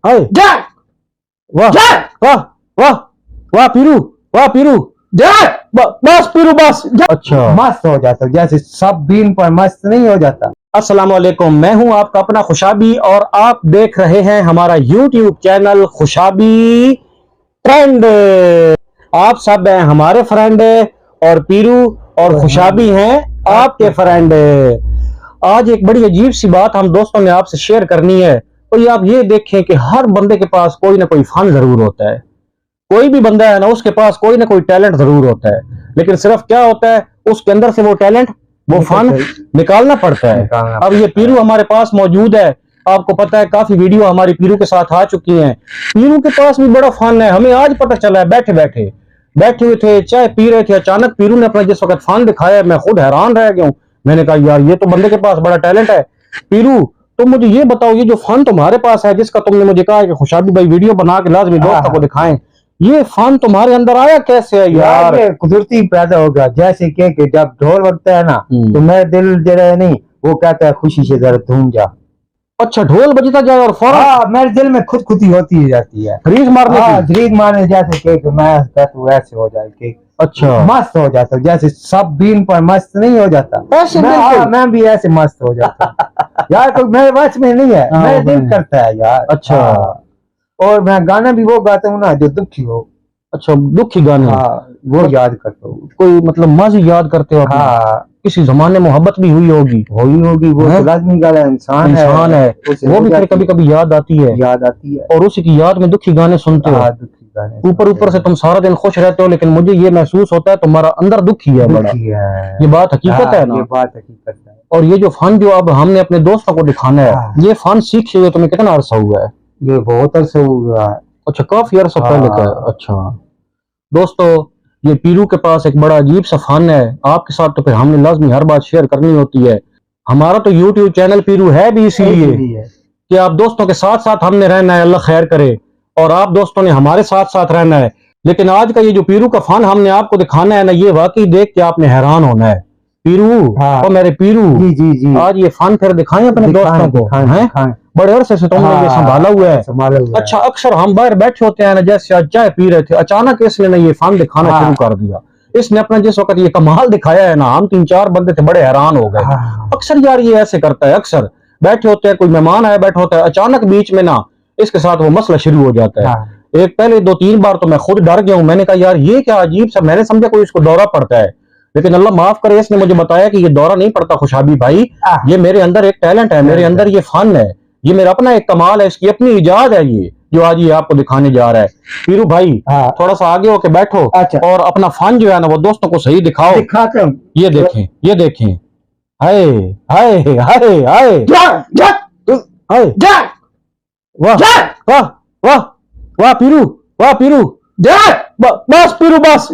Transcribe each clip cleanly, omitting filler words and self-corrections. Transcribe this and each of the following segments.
हाय वाह वाह वाह वाह पीरू, वाह पीरू बस पीरू बस। अच्छा मस्त हो जाता, जैसे सब बीन पर मस्त नहीं हो जाता। अस्सलाम वालेकुम, मैं हूं आपका अपना खुशाबी और आप देख रहे हैं हमारा YouTube चैनल खुशाबी ट्रेंड। आप सब हैं हमारे फ्रेंड और पीरू और खुशाबी हैं आपके फ्रेंड। आज एक बड़ी अजीब सी बात हम दोस्तों ने आपसे शेयर करनी है। तो ये आप ये देखें कि हर बंदे के पास कोई ना कोई फन जरूर होता है। कोई भी बंदा है ना, उसके पास कोई ना कोई टैलेंट जरूर होता है, लेकिन सिर्फ क्या होता है, उसके अंदर से वो टैलेंट, वो फन निकालना पड़ता है। अब ये पीरू हमारे पास मौजूद है, आपको पता है काफी वीडियो हमारी पीरू के साथ आ चुकी हैं। पीरू के पास भी बड़ा फन है, हमें आज पता चला है। बैठे हुए थे, चाय पी रहे थे, अचानक पीरू ने अपना जिस वक्त फन दिखाया, मैं खुद हैरान रह गया हूं। मैंने कहा यार ये तो बंदे के पास बड़ा टैलेंट है। पीरू तुम मुझे ये बताओ, ये जो फन तुम्हारे पास है, जिसका तुमने मुझे कहा कि खुशाबी भाई वीडियो बना के लाजमी दोस्तों को दिखाएं, ये फन तुम्हारे अंदर आया कैसे है यार? कुदरती पैदा होगा। जैसे कि जब ढोल बजता है ना, तो मेरा दिल जो है नहीं, वो कहता है खुशी से जरा धूम जा। अच्छा, ढोल बजता जाए और फौरन मेरे दिल में खुद खुदी होती जाती है, रीस मारने की। रीत मारने जैसे कि मैं वैसे हो जाए कि अच्छा मस्त हो जाता, जैसे सब बीन पर मस्त नहीं हो जाता, ऐसे मैं भी ऐसे मस्त हो जाता। यार कोई मेरे वश में नहीं है, मेरा दिल करता है यार। अच्छा और मैं गाना भी वो गाता हूँ ना जो दुखी हो। अच्छा, दुखी गाने वो याद करता हूँ। कोई मतलब मज़े याद करते हो? किसी जमाने मोहब्बत भी हुई होगी। वो तो लाजमी गाना, इंसान है वो भी कभी कभी याद आती है और उसी की याद में दुखी गाने सुनते हो। ऊपर से तुम सारा दिन खुश रहते हो, लेकिन मुझे ये महसूस होता है तुम्हारा अंदर दुखी है बड़ा। ये बात हकीकत है ना? ये बात हकीकत है। और ये जो फन जो अब हमने अपने दोस्तों को दिखाना है, ये फन सीखे हुए तुम्हें कितना अरसा हुआ है? ये बहुत अरसा हुआ है। अच्छा, काफी अरसा पहले का है। अच्छा दोस्तों, ये पीरू के पास एक बड़ा अजीब सा फन है, आपके साथ तो फिर हमने लाजमी हर बात शेयर करनी होती है। हमारा तो YouTube चैनल पीरू है भी इसीलिए कि आप दोस्तों के साथ साथ हमने रहना है, अल्लाह खैर करे, और आप दोस्तों ने हमारे साथ साथ रहना है। लेकिन आज का ये जो पीरू का फन हमने आपको दिखाना है ना, ये वाकई देख के आपने हैरान होना है। पीरू तो मेरे पीरू, जी आज ये फन फिर दिखाएं अपने दोस्तों को। बड़े अरसे से तुमने ये संभाला हुआ है। अच्छा, अक्सर हम बाहर बैठे होते हैं ना, जैसे आज चाय पी रहे थे, अचानक इसने ना ये फन दिखाना शुरू कर दिया। इसने अपना जिस वक्त ये कमाल दिखाया है ना, हम 3-4 बंदे थे, बड़े हैरान हो गए। अक्सर यार ये ऐसे करता है, अक्सर बैठे होते हैं, कोई मेहमान आया बैठा होता है, अचानक बीच में ना इसके साथ वो मसला शुरू हो जाता है। एक पहले 2-3 बार तो मैं खुद डर गया हूं। मैंने कहा यार ये क्या अजीब सा, मैंने समझा कोई इसको दौरा पड़ता है, लेकिन अल्लाह माफ करे, इसने मुझे बताया कि ये दौरा नहीं पड़ता खुशाबी भाई, ये मेरे अंदर एक टैलेंट है, मेरे अंदर ये फन है, ये मेरा अपना एक कमाल है, इसकी अपनी इजाद है, ये जो आज ये आपको दिखाने जा रहा है। पीरू भाई थोड़ा सा आगे होके बैठो और अपना फन जो है ना वो दोस्तों को सही दिखाओ। ये देखें, ये देखें, हाय हाय हाय हाय हाय, वाह वाह वाह वाह पीरू, वाह पीरू, बस पीरू बस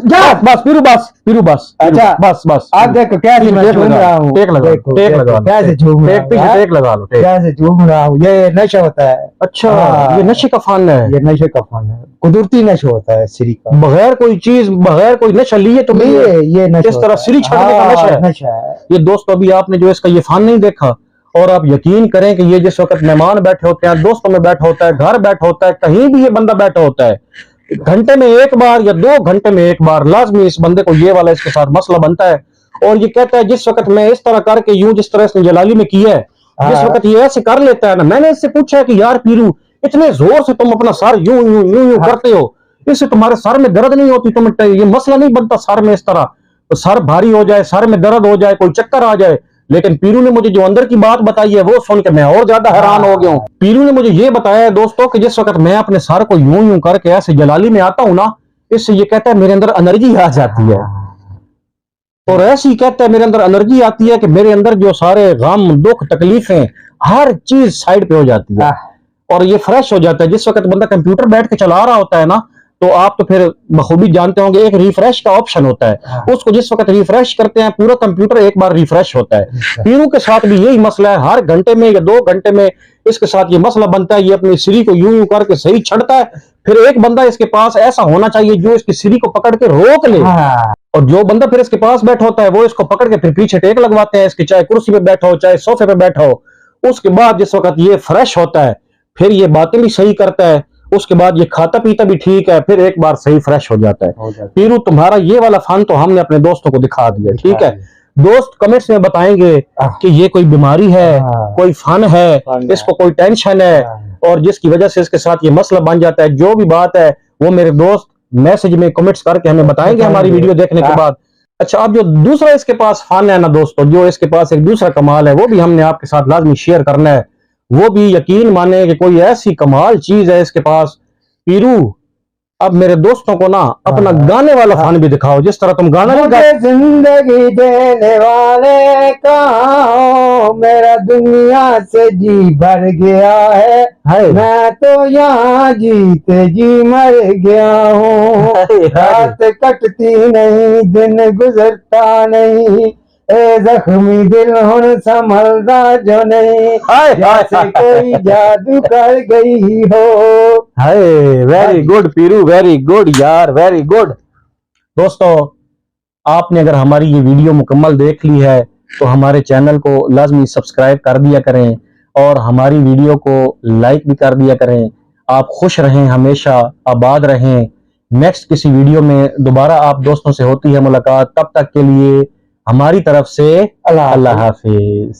पीरू बस। अच्छा बस आप देखो कैसे मैं झूम रहा हूँ। टेक लगा लो, कैसे झूम रहा हूँ, टेक लगा लो, कैसे झूम रहा हूँ। ये नशा होता है। अच्छा, ये नशे का फन है। ये नशे का फन है, कुदरती नशा होता है सिरी का, बगैर कोई चीज, बगैर कोई नशा लिए तो ये नशा, इस तरह सिरी छड़ने का नशा है। ये दोस्तों अभी आपने जो इसका ये फन नहीं देखा, और आप यकीन करें कि ये जिस वक्त मेहमान बैठे होते हैं, दोस्तों में बैठा होता है, घर बैठा होता है, कहीं भी ये बंदा बैठा होता है, घंटे में एक बार या 2 घंटे में एक बार लाजमी इस बंदे को ये वाला इसके साथ मसला बनता है। और ये कहता है जिस वक्त मैं इस तरह करके यूं, जिस तरह इसने जलाली में किया है, जिस वक्त ये ऐसे कर लेता है ना, मैंने इससे पूछा है कि यार पीरू इतने जोर से तुम अपना सर यूं यूं यूं यूं करते हो, इससे तुम्हारे सर में दर्द नहीं होती? तुम ये मसला नहीं बनता सर में इस तरह, तो सर भारी हो जाए, सर में दर्द हो जाए, कोई चक्कर आ जाए? लेकिन पीरू ने मुझे जो अंदर की बात बताई है वो सुन के मैं और ज्यादा हैरान हो गया हूँ। पीरू ने मुझे ये बताया है दोस्तों कि जिस वक्त मैं अपने सर को यूं यूं करके ऐसे जलाली में आता हूं ना, इससे ये कहता है मेरे अंदर एनर्जी आ जाती है, और ऐसी कहता है मेरे अंदर एनर्जी आती है कि मेरे अंदर जो सारे गम, दुख, तकलीफें, हर चीज साइड पे हो जाती है और ये फ्रेश हो जाता है। जिस वक्त बंदा कंप्यूटर बैठ के चला रहा होता है ना, तो आप तो फिर बखूबी जानते होंगे एक रिफ्रेश का ऑप्शन होता है, उसको जिस वक्त रिफ्रेश करते हैं पूरा कंप्यूटर एक बार रिफ्रेश होता है। पीरू के साथ भी यही मसला है, हर घंटे में या 2 घंटे में इसके साथ ये मसला बनता है। ये अपनी सिरी को यूं यूं करके सही छड़ता है, फिर एक बंदा इसके पास ऐसा होना चाहिए जो इसकी सिरी को पकड़ के रोक ले, और जो बंदा फिर इसके पास बैठा होता है वो इसको पकड़ के फिर पीछे टेक लगवाते हैं इसकी, चाहे कुर्सी पे बैठा हो चाहे सोफे पे बैठा हो। उसके बाद जिस वक्त ये फ्रेश होता है फिर ये बातें भी सही करता है, उसके बाद ये खाता पीता भी ठीक है, फिर एक बार सही फ्रेश हो जाता है। पीरू तुम्हारा ये वाला फन तो हमने अपने दोस्तों को दिखा दिया, ठीक है। दोस्त कमेंट्स में बताएंगे कि ये कोई बीमारी है, कोई फन है, इसको कोई टेंशन है, और जिसकी वजह से इसके साथ ये मसला बन जाता है। जो भी बात है वो मेरे दोस्त मैसेज में कमेंट्स करके हमें बताएंगे हमारी वीडियो देखने के बाद। अच्छा, अब जो दूसरा इसके पास फन है ना दोस्तों, जो इसके पास एक दूसरा कमाल है, वो भी हमने आपके साथ लाजमी शेयर करना है। वो भी यकीन माने कि कोई ऐसी कमाल चीज है इसके पास। पीरू, अब मेरे दोस्तों को ना अपना गाने वाला फन भी दिखाओ, जिस तरह तुम गाना नहीं गाते। जिंदगी देने वाले का मेरा दुनिया से जी भर गया है, मैं तो यहाँ जीते जी मर गया हूँ। रात कटती नहीं, दिन गुजरता नहीं, ए जख्मी दिल हुन संभलदा जो नहीं, जैसे कोई जादू कर गई हो। हाय, वेरी गुड पीरू, वेरी गुड यार, वेरी गुड। दोस्तों, आपने अगर हमारी ये वीडियो मुकम्मल देख ली है तो हमारे चैनल को लाजमी सब्सक्राइब कर दिया करें और हमारी वीडियो को लाइक भी कर दिया करें। आप खुश रहें, हमेशा आबाद रहें। नेक्स्ट किसी वीडियो में दोबारा आप दोस्तों से होती है मुलाकात। तब तक के लिए हमारी तरफ से अल्लाह हाफिज।